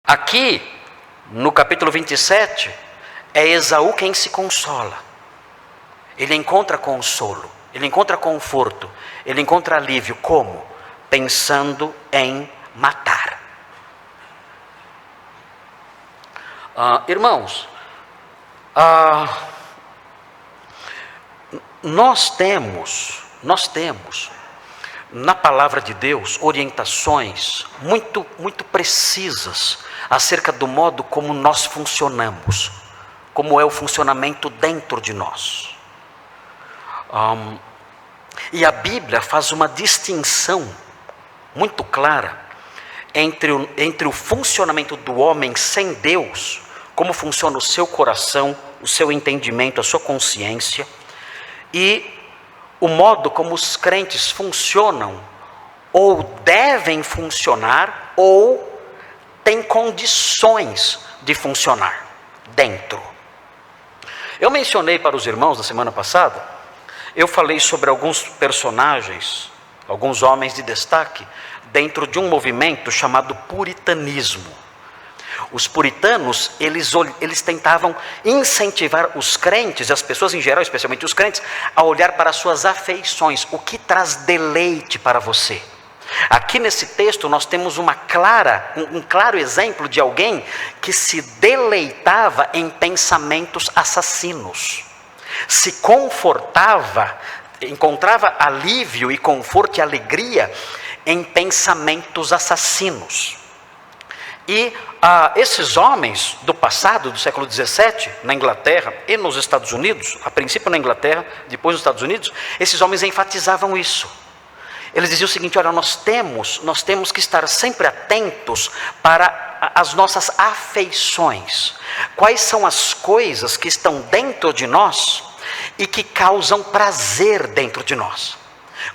Aqui, no capítulo 27, é Esaú quem se consola. Ele encontra consolo, ele encontra conforto, ele encontra alívio. Como? Pensando em matar. Irmãos, nós temos na palavra de Deus orientações muito precisas acerca do modo como nós funcionamos, como é o funcionamento dentro de nós. E a Bíblia faz uma distinção muito clara entre o funcionamento do homem sem Deus, como funciona o seu coração, o seu entendimento, a sua consciência, e o modo como os crentes funcionam, ou devem funcionar, ou têm condições de funcionar dentro. Eu mencionei para os irmãos na semana passada, eu falei sobre alguns personagens, alguns homens de destaque, dentro de um movimento chamado puritanismo. Os puritanos, eles tentavam incentivar os crentes, as pessoas em geral, especialmente os crentes, a olhar para as suas afeições, o que traz deleite para você. Aqui nesse texto nós temos um claro exemplo de alguém que se deleitava em pensamentos assassinos, se confortava, encontrava alívio e conforto e alegria em pensamentos assassinos. E esses homens do passado, do século XVII, na Inglaterra e nos Estados Unidos, a princípio na Inglaterra, depois nos Estados Unidos, esses homens enfatizavam isso. Eles diziam o seguinte: olha, nós temos que estar sempre atentos para as nossas afeições. Quais são as coisas que estão dentro de nós e que causam prazer dentro de nós?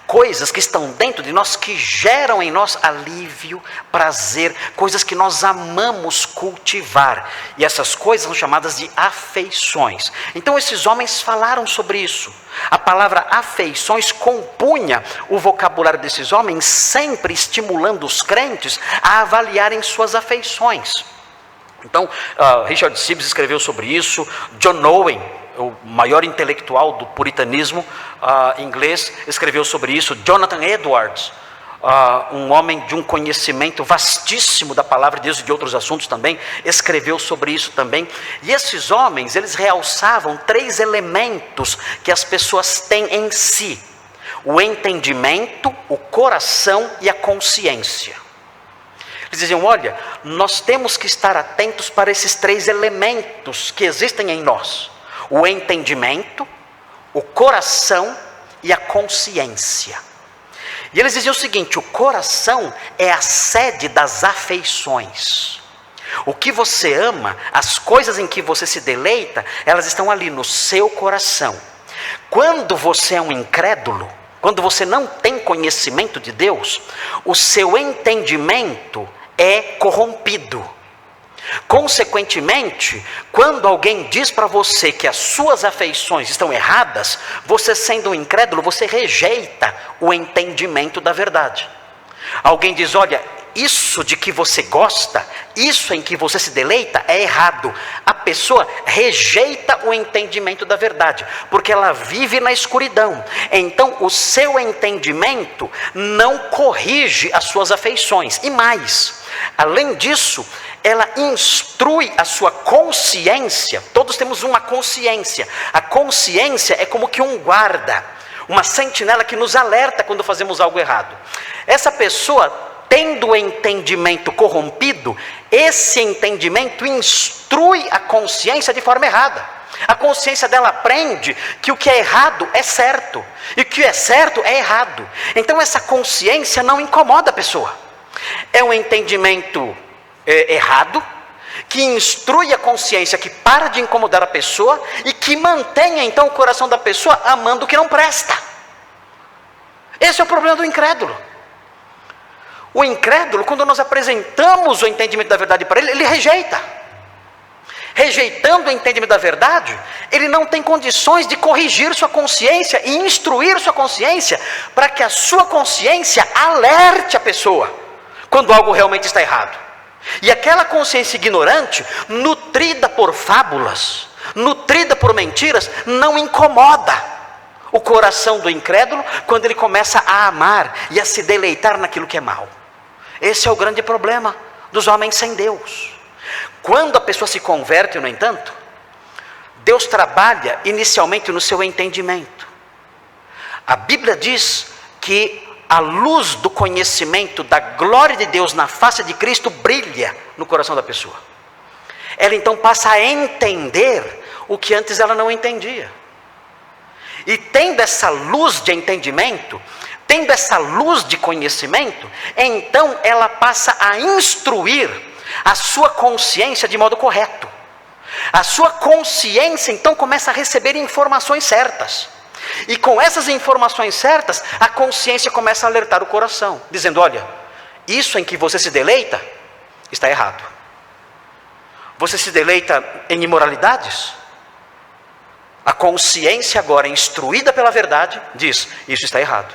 Coisas que estão dentro de nós, que geram em nós alívio, prazer, coisas que nós amamos cultivar. E essas coisas são chamadas de afeições. Então esses homens falaram sobre isso. A palavra afeições compunha o vocabulário desses homens, sempre estimulando os crentes a avaliarem suas afeições. Então, Richard Sibbes escreveu sobre isso, John Owen, o maior intelectual do puritanismo inglês, escreveu sobre isso, Jonathan Edwards, um homem de um conhecimento vastíssimo da palavra de Deus e de outros assuntos também, escreveu sobre isso também. E esses homens, eles realçavam 3 elementos que as pessoas têm em si: o entendimento, o coração e a consciência. Eles diziam: olha, nós temos que estar atentos para esses 3 elementos que existem em nós: o entendimento, o coração e a consciência. E eles diziam o seguinte: o coração é a sede das afeições. O que você ama, as coisas em que você se deleita, elas estão ali no seu coração. Quando você é um incrédulo, quando você não tem conhecimento de Deus, o seu entendimento é corrompido. Consequentemente, quando alguém diz para você que as suas afeições estão erradas, você, sendo um incrédulo, você rejeita o entendimento da verdade. Alguém diz: olha, isso de que você gosta, isso em que você se deleita é errado. A pessoa rejeita o entendimento da verdade, porque ela vive na escuridão. Então o seu entendimento não corrige as suas afeições. E mais, além disso, ela instrui a sua consciência. Todos temos uma consciência. A consciência é como que um guarda, uma sentinela que nos alerta quando fazemos algo errado. Essa pessoa, tendo o entendimento corrompido, esse entendimento instrui a consciência de forma errada. A consciência dela aprende que o que é errado é certo, e o que é certo é errado. Então essa consciência não incomoda a pessoa. É um entendimento errado, que instrui a consciência, que para de incomodar a pessoa, e que mantenha então o coração da pessoa amando o que não presta. Esse é o problema do incrédulo. O incrédulo, quando nós apresentamos o entendimento da verdade para ele, ele rejeita. Rejeitando o entendimento da verdade, ele não tem condições de corrigir sua consciência e instruir sua consciência, para que a sua consciência alerte a pessoa quando algo realmente está errado. E aquela consciência ignorante, nutrida por fábulas, nutrida por mentiras, não incomoda o coração do incrédulo quando ele começa a amar e a se deleitar naquilo que é mal. Esse é o grande problema dos homens sem Deus. Quando a pessoa se converte, no entanto, Deus trabalha inicialmente no seu entendimento. A Bíblia diz que a luz do conhecimento da glória de Deus na face de Cristo brilha no coração da pessoa. Ela então passa a entender o que antes ela não entendia. E tendo essa luz de entendimento, tendo essa luz de conhecimento, então ela passa a instruir a sua consciência de modo correto. A sua consciência então começa a receber informações certas. E com essas informações certas, a consciência começa a alertar o coração, dizendo: olha, isso em que você se deleita, está errado. Você se deleita em imoralidades? A consciência agora, instruída pela verdade, diz: isso está errado,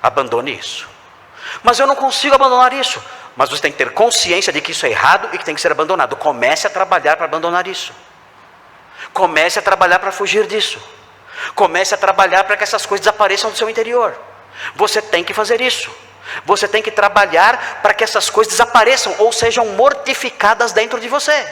abandone isso. Mas eu não consigo abandonar isso. Mas você tem que ter consciência de que isso é errado e que tem que ser abandonado. Comece a trabalhar para abandonar isso. Comece a trabalhar para fugir disso. Comece a trabalhar para que essas coisas desapareçam do seu interior. Você tem que fazer isso. Você tem que trabalhar para que essas coisas desapareçam ou sejam mortificadas dentro de você.